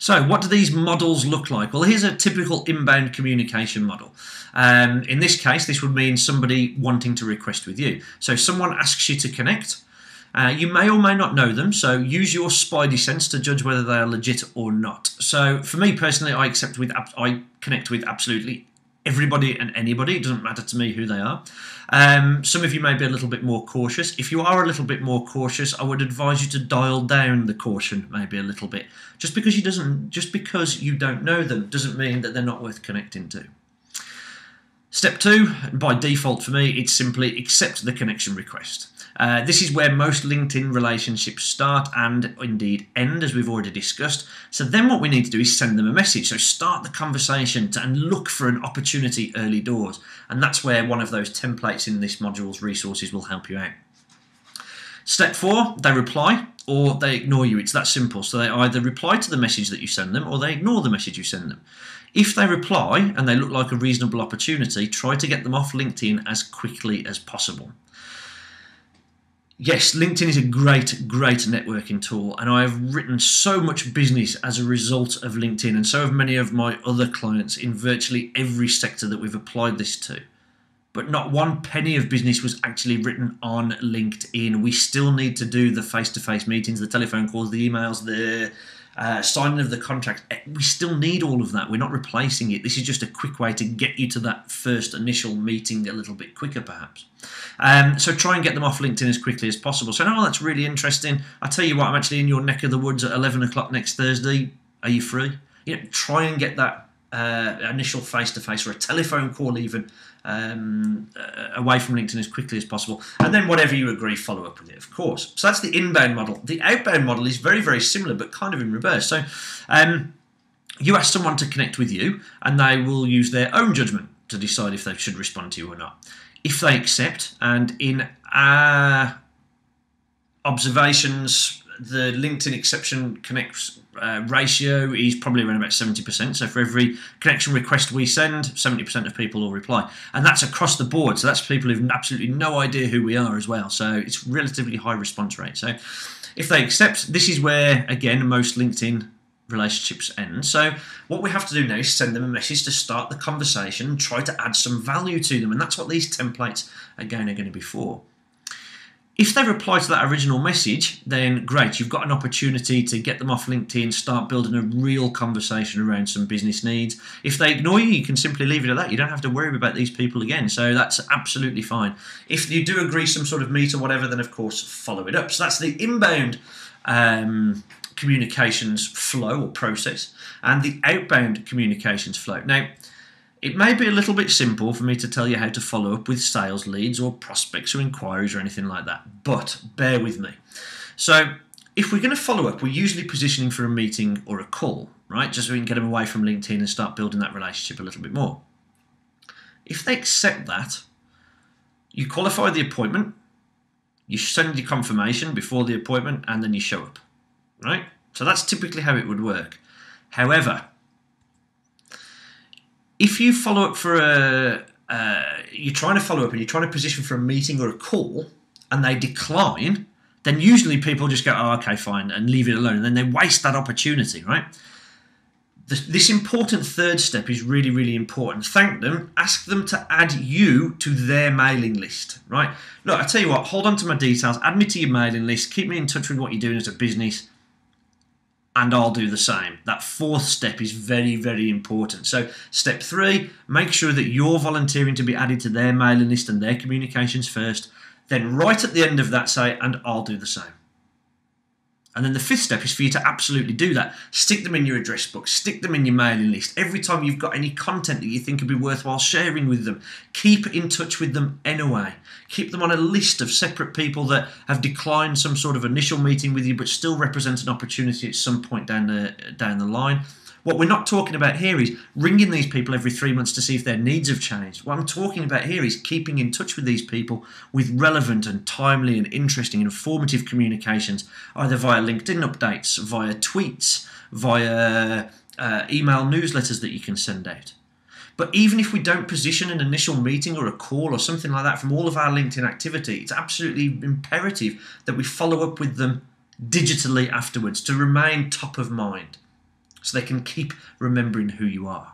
So what do these models look like? Well, here's a typical inbound communication model. In this case, this would mean somebody wanting to request with you. So someone asks you to connect. You may or may not know them, so use your spidey sense to judge whether they are legit or not. So for me personally, I connect with absolutely everybody and anybody. It doesn't matter to me who they are. Some of you may be a little bit more cautious. If you are a little bit more cautious, I would advise you to dial down the caution maybe a little bit. Just because you don't know them doesn't mean that they're not worth connecting to. Step 2, by default for me, it's simply accept the connection request. This is where most LinkedIn relationships start and indeed end, as we've already discussed. So then what we need to do is send them a message. So start the conversation and look for an opportunity early doors. And that's where one of those templates in this module's resources will help you out. Step 4, they reply or they ignore you. It's that simple. So they either reply to the message that you send them or they ignore the message you send them. If they reply and they look like a reasonable opportunity, try to get them off LinkedIn as quickly as possible. Yes, LinkedIn is a great networking tool, and I have written so much business as a result of LinkedIn, and so have many of my other clients in virtually every sector that we've applied this to. But not one penny of business was actually written on LinkedIn. We still need to do the face-to-face meetings, the telephone calls, the emails, the signing of the contract. We still need all of that. We're not replacing it. This is just a quick way to get you to that first initial meeting a little bit quicker, perhaps. So try and get them off LinkedIn as quickly as possible. So, no, that's really interesting. I tell you what, I'm actually in your neck of the woods at 11 o'clock next Thursday. Are you free? Try and get that initial face-to-face or a telephone call even away from LinkedIn as quickly as possible, and then whatever you agree, follow up with it, of course. So that's the inbound model. The outbound model is very similar, but kind of in reverse. So you ask someone to connect with you, and they will use their own judgment to decide if they should respond to you or not. If they accept, and in our observations, the LinkedIn exception connects ratio is probably around about 70%. So for every connection request we send, 70% of people will reply. And that's across the board. So that's people who've absolutely no idea who we are as well. So it's relatively high response rate. So if they accept, this is where, again, most LinkedIn relationships end. So what we have to do now is send them a message to start the conversation and try to add some value to them. And that's what these templates, again, are going to be for. If they reply to that original message, then great, you've got an opportunity to get them off LinkedIn, start building a real conversation around some business needs. If they ignore you, you can simply leave it at that. You don't have to worry about these people again, so that's absolutely fine. If you do agree some sort of meet or whatever, then of course follow it up. So that's the inbound communications flow or process and the outbound communications flow. Now, it may be a little bit simple for me to tell you how to follow up with sales leads or prospects or inquiries or anything like that, but bear with me. So if we're going to follow up, we're usually positioning for a meeting or a call, right? Just so we can get them away from LinkedIn and start building that relationship a little bit more. If they accept that, you qualify the appointment, you send your confirmation before the appointment, and then you show up, right? So that's typically how it would work. However, if you follow up for you're trying to follow up and you're trying to position for a meeting or a call and they decline, then usually people just go, oh, okay, fine, and leave it alone. And then they waste that opportunity, right? This important third step is really important. Thank them, ask them to add you to their mailing list, right? Look, I tell you what, hold on to my details, add me to your mailing list, keep me in touch with what you're doing as a business, and I'll do the same. That fourth step is very important. So step 3, make sure that you're volunteering to be added to their mailing list and their communications first. Then right at the end of that, say, and I'll do the same. And then the 5th step is for you to absolutely do that. Stick them in your address book, stick them in your mailing list. Every time you've got any content that you think would be worthwhile sharing with them, keep in touch with them anyway. Keep them on a list of separate people that have declined some sort of initial meeting with you but still represent an opportunity at some point down the line. What we're not talking about here is ringing these people every 3 months to see if their needs have changed. What I'm talking about here is keeping in touch with these people with relevant and timely and interesting and informative communications, either via LinkedIn updates, via tweets, via email newsletters that you can send out. But even if we don't position an initial meeting or a call or something like that from all of our LinkedIn activity, it's absolutely imperative that we follow up with them digitally afterwards to remain top of mind. so they can keep remembering who you are.